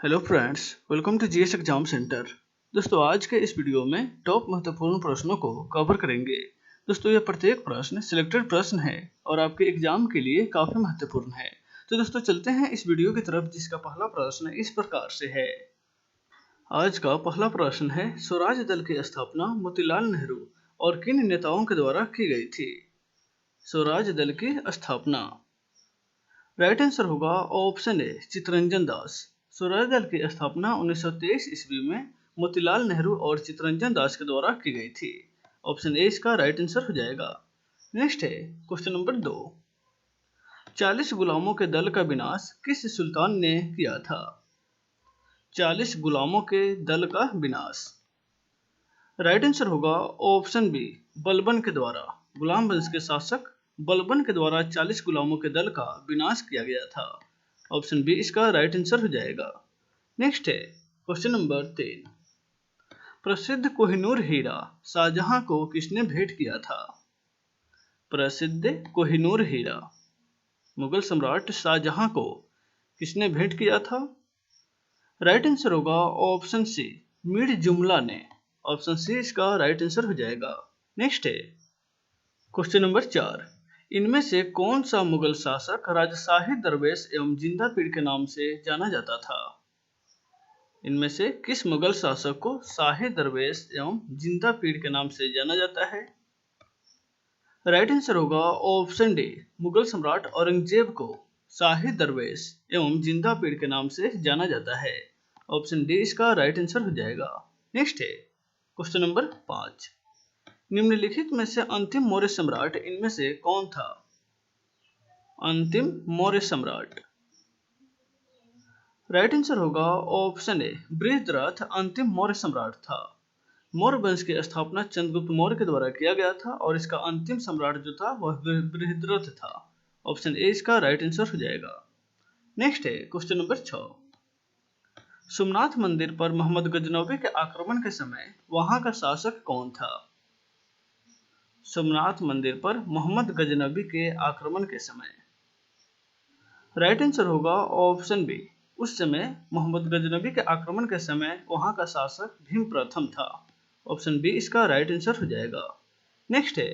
Hello friends, welcome to GS exam centre. दोस्तों, आज के इस वीडियो में टॉप महत्वपूर्ण प्रश्नों को कवर करेंगे। दोस्तों, यह प्रत्येक प्रश्न सिलेक्टेड प्रश्न है और आपके एग्जाम के लिए काफी महत्वपूर्ण है। तो दोस्तों, चलते हैं इस वीडियो की तरफ, जिसका पहला प्रश्न इस प्रकार से है। आज का पहला प्रश्न है, स्वराज दल की स्थापना मोतीलाल नेहरू और किन नेताओं के द्वारा की गई थी? स्वराज दल की स्थापना। राइट आंसर होगा ऑप्शन ए, चित्तरंजन दास। स्वराज दल की स्थापना 1923 ईस्वी में मोतीलाल नेहरू और चित्तरंजन दास के द्वारा की गई थी। ऑप्शन ए इसका राइट आंसर हो जाएगा। नेक्स्ट है क्वेश्चन नंबर 2। 40 गुलामों के दल का विनाश किस सुल्तान ने किया था? 40 गुलामों के दल का विनाश। राइट आंसर होगा ऑप्शन बी, बलबन के द्वारा। गुलाम वंश के शासक बलबन के द्वारा 40 गुलामों के दल का विनाश किया गया था। ऑप्शन बी इसका राइट आंसर हो जाएगा। नेक्स्ट है क्वेश्चन नंबर 3। प्रसिद्ध कोहिनूर हीरा शाहजहां को किसने भेंट किया था? प्रसिद्ध कोहिनूर हीरा मुगल सम्राट शाहजहां को किसने भेंट किया था? राइट आंसर होगा ऑप्शन सी, मीर जुमला ने। ऑप्शन सी इसका राइट आंसर हो जाएगा। नेक्स्ट है क्वेश्चन नंबर 4। इनमें से कौन सा मुगल शासक राजशाही दरवेश एवं जिंदा पीर के नाम से जाना जाता था? इनमें से किस मुगल शासक को शाही दरवेश एवं जिंदा पीर के नाम से जाना जाता है? राइट आंसर होगा ऑप्शन डी, मुगल सम्राट औरंगजेब को शाही दरवेश एवं जिंदा पीर के नाम से जाना जाता है। ऑप्शन डी इसका राइट आंसर हो जाएगा। नेक्स्ट है क्वेश्चन नंबर 5। निम्नलिखित में से अंतिम मौर्य सम्राट इनमें से कौन था? अंतिम मौर्य सम्राट। राइट आंसर होगा ऑप्शन ए, बृहद्रथ अंतिम मौर्य सम्राट था। मौर्य वंश की स्थापना चंद्रगुप्त मौर्य के द्वारा किया गया था और इसका अंतिम सम्राट जो था वह बृहद्रथ था। ऑप्शन ए इसका राइट आंसर हो जाएगा। नेक्स्ट है क्वेश्चन नंबर 6। सोमनाथ मंदिर पर मोहम्मद गजनवी के आक्रमण के समय वहां का शासक कौन था? सोमनाथ मंदिर पर मोहम्मद गजनवी के आक्रमण के समय। राइट आंसर होगा ऑप्शन बी, उस समय मोहम्मद गजनवी के आक्रमण के समय वहां का शासक भीम प्रथम था। ऑप्शन बी इसका राइट आंसर हो जाएगा। नेक्स्ट है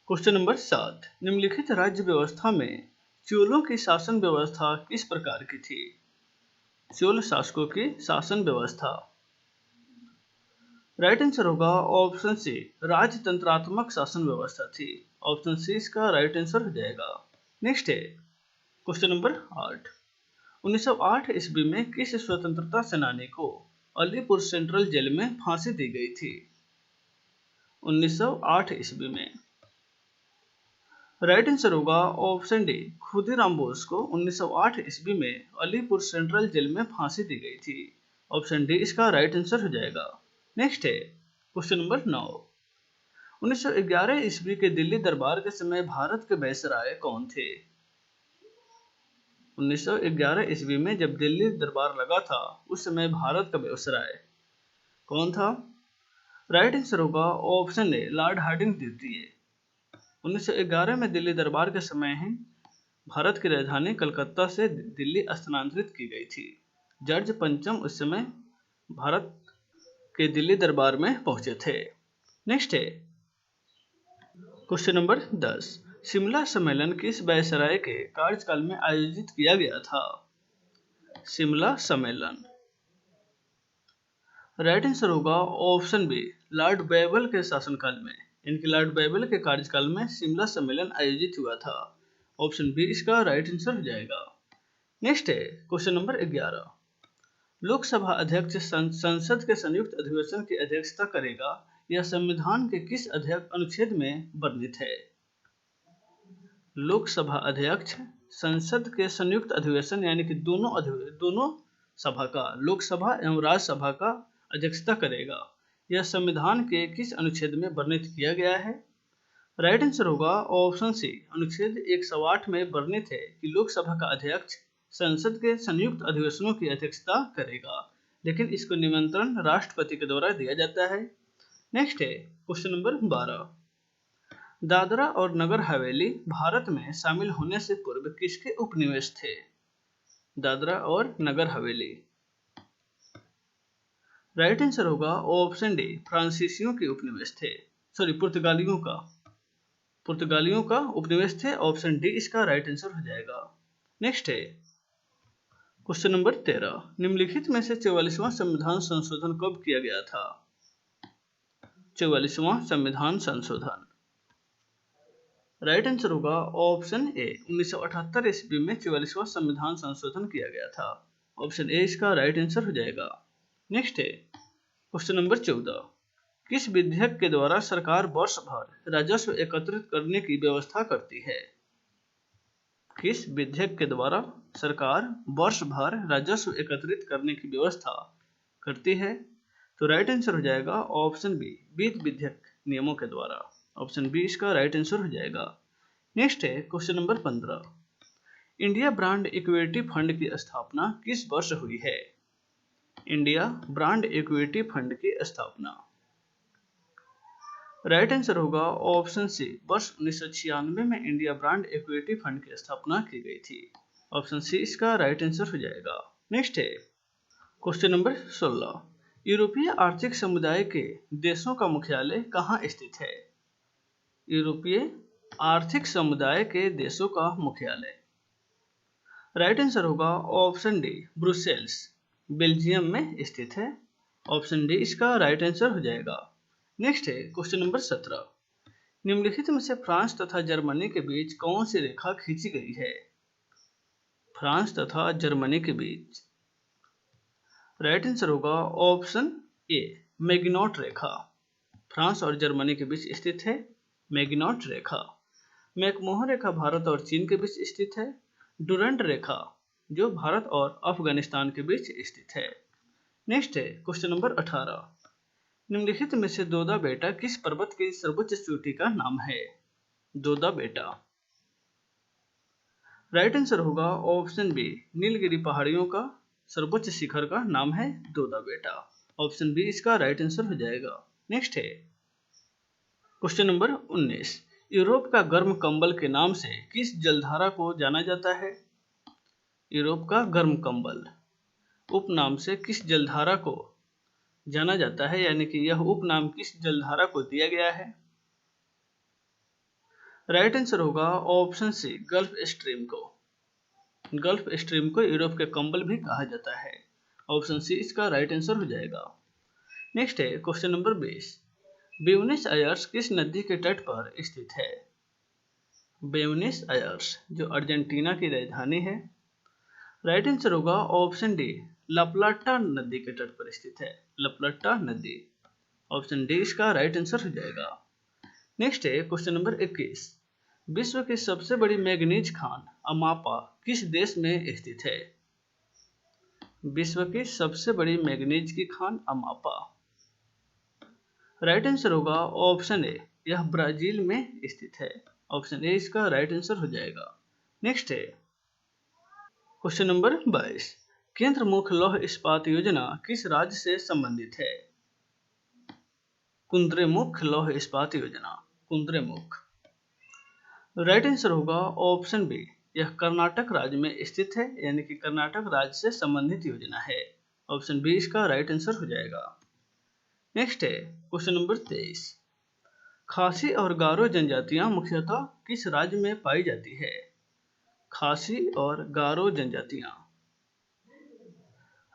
क्वेश्चन नंबर 7। निम्नलिखित राज्य व्यवस्था में चोलों की शासन व्यवस्था किस प्रकार की थी? चोल शासकों की शासन व्यवस्था। राइट आंसर होगा ऑप्शन सी, राजतंत्रात्मक शासन व्यवस्था थी। ऑप्शन सी इसका राइट आंसर हो जाएगा। नेक्स्ट है क्वेश्चन नंबर 8। 1908 ईस्वी में किस स्वतंत्रता सेनानी को अलीपुर सेंट्रल जेल में फांसी दी गई थी? 1908 ईस्वी में। राइट आंसर होगा ऑप्शन डी, खुदीराम बोस को 1908 ईस्वी में अलीपुर सेंट्रल जेल में फांसी दी गई थी। ऑप्शन डी इसका राइट आंसर हो जाएगा। नेक्स्ट है क्वेश्चन नंबर 9। 1911 ईस्वी के दिल्ली दरबार के समय भारत के वायसराय कौन थे? 1911 ईस्वी में जब दिल्ली दरबार लगा था उस समय भारत का वायसराय कौन था? राइट आंसर होगा ऑप्शन ए, लॉर्ड हार्डिंग द्वितीय। 1911 में दिल्ली दरबार के समय ही भारत की राजधानी कलकत्ता से दिल्ली स्थानांतरित की गई थी। जॉर्ज पंचम उस समय भारत के दिल्ली दरबार में पहुंचे थे। नेक्स्ट है क्वेश्चन नंबर 10। शिमला सम्मेलन किस वायसराय के कार्यकाल में आयोजित किया गया था? शिमला सम्मेलन। राइट आंसर होगा ऑप्शन बी, लॉर्ड बैबल के शासनकाल में। इनके लॉर्ड बैबल के कार्यकाल में शिमला सम्मेलन आयोजित हुआ था। ऑप्शन बी इसका राइट आंसर हो जाएगा। नेक्स्ट है क्वेश्चन नंबर 11। लोकसभा अध्यक्ष संसद के संयुक्त अधिवेशन की अध्यक्षता करेगा। यह संविधान के किस अनुच्छेद में वर्णित है? लोकसभा अध्यक्ष संसद के संयुक्त अधिवेशन यानी कि दोनों सभा का, लोकसभा एवं राज्यसभा का अध्यक्षता करेगा। यह संविधान के किस अनुच्छेद में वर्णित किया गया है? राइट आंसर होगा ऑप्शन सी, अनुच्छेद 108 में वर्णित है कि लोकसभा का अध्यक्ष संसद के संयुक्त अधिवेशनों की अध्यक्षता करेगा, लेकिन इसको निमंत्रण राष्ट्रपति के द्वारा दिया जाता है। नेक्स्ट है क्वेश्चन नंबर 12। दादरा और नगर हवेली भारत में शामिल होने से पूर्व किसके उपनिवेश थे? दादरा और नगर हवेली राइट आंसर होगा ऑप्शन डी, फ्रांसीसियों के उपनिवेश थे, सॉरी पुर्तगालियों का उपनिवेश थे। ऑप्शन डी इसका राइट आंसर हो जाएगा। नेक्स्ट है क्वेश्चन नंबर 13, निम्नलिखित में से 44वां संविधान संशोधन कब किया गया था? 44वां संविधान संशोधन, राइट आंसर होगा ऑप्शन ए, 1978 ईस्वी में 44वां संविधान संशोधन किया गया था। ऑप्शन ए इसका राइट आंसर हो जाएगा। नेक्स्ट है क्वेश्चन नंबर 14, किस विधेयक के द्वारा सरकार वर्ष भर राजस्व एकत्रित करने की व्यवस्था करती है? किस विधेयक के द्वारा सरकार वर्ष भर राजस्व एकत्रित करने की व्यवस्था करती है? तो राइट आंसर हो जाएगा ऑप्शन बी, वित्त विधेयक नियमों के द्वारा। ऑप्शन बी इसका राइट आंसर हो जाएगा। नेक्स्ट है question number 15, India brand equity fund की स्थापना किस वर्ष हुई है? इंडिया ब्रांड इक्विटी फंड की स्थापना, राइट आंसर होगा ऑप्शन सी, वर्ष 1996 में इंडिया ब्रांड इक्विटी फंड की स्थापना की गई थी। ऑप्शन सी इसका राइट आंसर हो जाएगा। नेक्स्ट है क्वेश्चन नंबर 16, यूरोपीय आर्थिक समुदाय के देशों का मुख्यालय कहाँ स्थित है? यूरोपीय आर्थिक समुदाय के देशों का मुख्यालय, राइट आंसर होगा ऑप्शन डी, ब्रुसेल्स, बेल्जियम में स्थित है। ऑप्शन डी इसका राइट आंसर हो जाएगा। नेक्स्ट है क्वेश्चन नंबर 17, निम्नलिखित में से फ्रांस तथा जर्मनी के बीच कौन सी रेखा खींची गई है? फ्रांस तथा जर्मनी के बीच, राइट आंसर होगा option A, Maginot Rekha. France और जर्मनी के बीच स्थित है मैगिनॉट रेखा। मैकमोहन रेखा भारत और चीन के बीच स्थित है। डुरंट रेखा जो भारत और अफगानिस्तान के बीच स्थित है। नेक्स्ट है क्वेश्चन नंबर 18, निम्नलिखित में से दोदा बेटा किस पर्वत की सर्वोच्च चोटी का नाम है? दोदा बेटा, राइट आंसर होगा ऑप्शन बी, नीलगिरी पहाड़ियों का सर्वोच्च शिखर का नाम है दोदा बेटा। ऑप्शन बी इसका राइट आंसर हो जाएगा। नेक्स्ट है क्वेश्चन नंबर 19, यूरोप का गर्म कंबल के नाम से किस जलधारा को जाना जाता है? यूरोप का गर्म कंबल उपनाम से किस जलधारा को जाना जाता है, यानी कि यह उपनाम किस जलधारा को दिया गया है? राइट आंसर होगा ऑप्शन सी, गल्फ स्ट्रीम को। गल्फ स्ट्रीम को यूरोप के कंबल भी कहा जाता है। ऑप्शन सी इसका राइट आंसर हो जाएगा। नेक्स्ट है क्वेश्चन नंबर 20, ब्यूनस आयर्स किस नदी के तट पर स्थित है? ब्यूनस आयर्स जो अर्जेंटीना की राजधानी है। राइट आंसर होगा ऑप्शन डी, ला प्लाटा नदी के तट पर स्थित है, ला प्लाटा नदी। ऑप्शन डी इसका राइट आंसर हो जाएगा। नेक्स्ट है क्वेश्चन नंबर 21, विश्व की सबसे बड़ी मैग्नीज खान अमापा किस देश में स्थित है? विश्व की सबसे बड़ी मैग्नीज की खान अमापा, राइट आंसर होगा ऑप्शन ए, यह ब्राजील में स्थित है। ऑप्शन ए इसका राइट आंसर हो जाएगा। नेक्स्ट है क्वेश्चन नंबर 22, केंद्र मुख्य लौह इस्पात योजना किस राज्य से संबंधित है? कुद्रेमुख लौह इस्पात योजना, कुद्रेमुख, राइट आंसर होगा ऑप्शन बी, यह कर्नाटक राज्य में स्थित है, यानी कि कर्नाटक राज्य से संबंधित योजना है। ऑप्शन बी इसका राइट आंसर हो जाएगा। नेक्स्ट है क्वेश्चन नंबर 23, खासी और गारो जनजातियां मुख्यतः किस राज्य में पाई जाती है? खासी और गारो जनजातियां,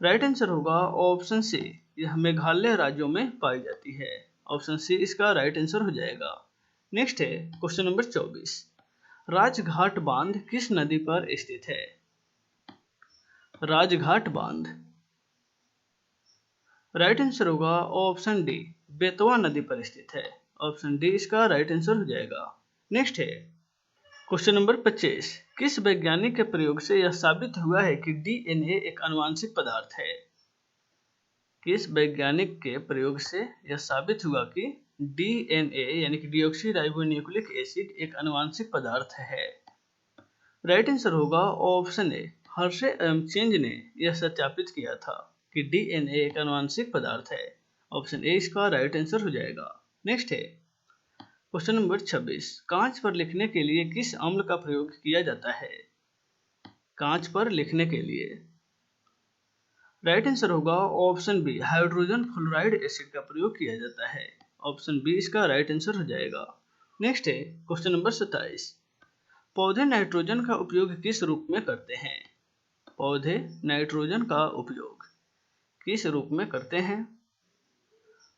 राइट आंसर होगा ऑप्शन सी, यह मेघालय राज्यों में पाई जाती है। ऑप्शन सी इसका राइट आंसर हो जाएगा। नेक्स्ट है क्वेश्चन नंबर 24, राजघाट बांध किस नदी पर स्थित है? राजघाट बांध, राइट आंसर होगा ऑप्शन डी, बेतवा नदी पर स्थित है। ऑप्शन डी इसका राइट आंसर हो जाएगा। नेक्स्ट है क्वेश्चन नंबर 25, किस वैज्ञानिक के प्रयोग से यह साबित हुआ है कि डीएनए एक आनुवांशिक पदार्थ है? किस वैज्ञानिक के प्रयोग से यह साबित हुआ कि डीएनए यानी कि डीऑक्सी राइबोन्यूक्लिक एसिड एक आनुवांशिक पदार्थ है? राइट आंसर होगा ऑप्शन ए, हर्शे एवं चेंज ने यह सत्यापित किया था कि डीएनए एक आनुवांशिक पदार्थ है। ऑप्शन ए इसका राइट आंसर हो जाएगा। नेक्स्ट है क्वेश्चन नंबर 26, कांच पर लिखने के लिए किस अम्ल का प्रयोग किया जाता है? कांच पर लिखने के लिए, राइट आंसर होगा option B, hydrogen fluoride acid का प्रयोग किया जाता है। ऑप्शन बी इसका राइट आंसर हो जाएगा। नेक्स्ट है क्वेश्चन नंबर 27। पौधे नाइट्रोजन का उपयोग किस रूप में करते हैं? पौधे नाइट्रोजन का उपयोग किस रूप में करते हैं?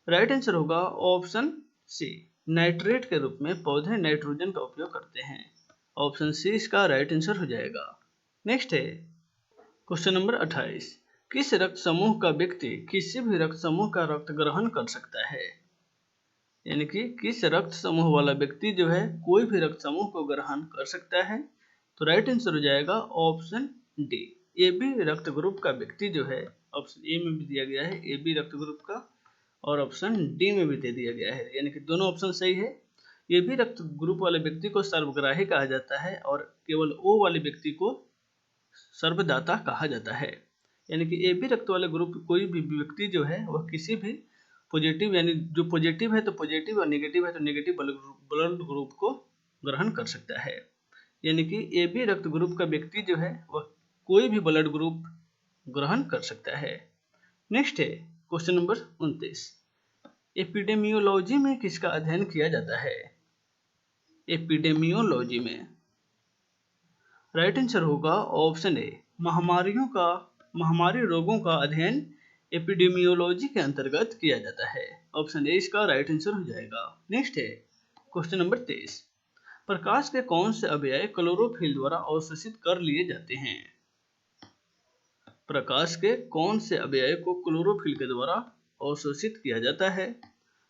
राइट आंसर होगा ऑप्शन सी, नाइट्रेट के रूप में पौधे नाइट्रोजन का उपयोग करते हैं। ऑप्शन सी इसका राइट आंसर हो जाएगा। नेक्स्ट है क्वेश्चन नंबर 28। किस रक्त समूह का व्यक्ति किसी भी रक्त समूह का रक्त ग्रहण कर सकता है? यानी कि किस रक्त समूह वाला व्यक्ति जो है कोई भी रक्त समूह को ग्रहण कर सकता है? तो राइट आंसर हो जाएगा ऑप्शन डी, ए बी रक्त ग्रुप का व्यक्ति जो है, ऑप्शन ए में भी दिया गया है ए बी रक्त ग्रुप का, और ऑप्शन डी में भी दे दिया गया है, यानी कि दोनों ऑप्शन सही है। ए बी रक्त ग्रुप वाले व्यक्ति को सर्वग्राही कहा जाता है और केवल ओ वाले व्यक्ति को सर्वदाता कहा जाता है। यानी कि ए बी रक्त वाले ग्रुप कोई भी व्यक्ति जो है वह किसी भी पॉजिटिव, यानी जो पॉजिटिव है तो पॉजिटिव और नेगेटिव है तो नेगेटिव ब्लड ग्रुप को ग्रहण कर सकता है। यानी कि ए बी रक्त ग्रुप का व्यक्ति जो है वह कोई भी ब्लड ग्रुप ग्रहण कर सकता है। नेक्स्ट है क्वेश्चन नंबर 29। एपिडेमियोलॉजी में किसका अध्ययन किया जाता है? एपिडेमियोलॉजी में राइट आंसर होगा ऑप्शन ए, महामारी रोगों का अध्ययन एपिडेमियोलॉजी के अंतर्गत किया जाता है। ऑप्शन ए इसका राइट आंसर हो जाएगा। नेक्स्ट है क्वेश्चन नंबर 23। प्रकाश के कौन से अवयव क्लोरोफिल द्वारा अवशोषित कर लिए जाते हैं? प्रकाश के कौन से अवयव को क्लोरोफिल के द्वारा अवशोषित किया जाता है?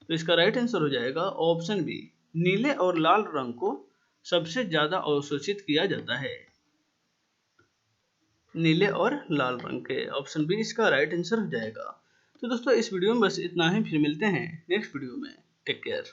तो इसका राइट आंसर हो जाएगा ऑप्शन बी, नीले और लाल रंग को सबसे ज्यादा अवशोषित किया जाता है। नीले और लाल रंग के, ऑप्शन बी इसका राइट आंसर हो जाएगा। तो दोस्तों इस वीडियो में बस इतना ही, फिर मिलते हैं नेक्स्ट वीडियो में। Take care.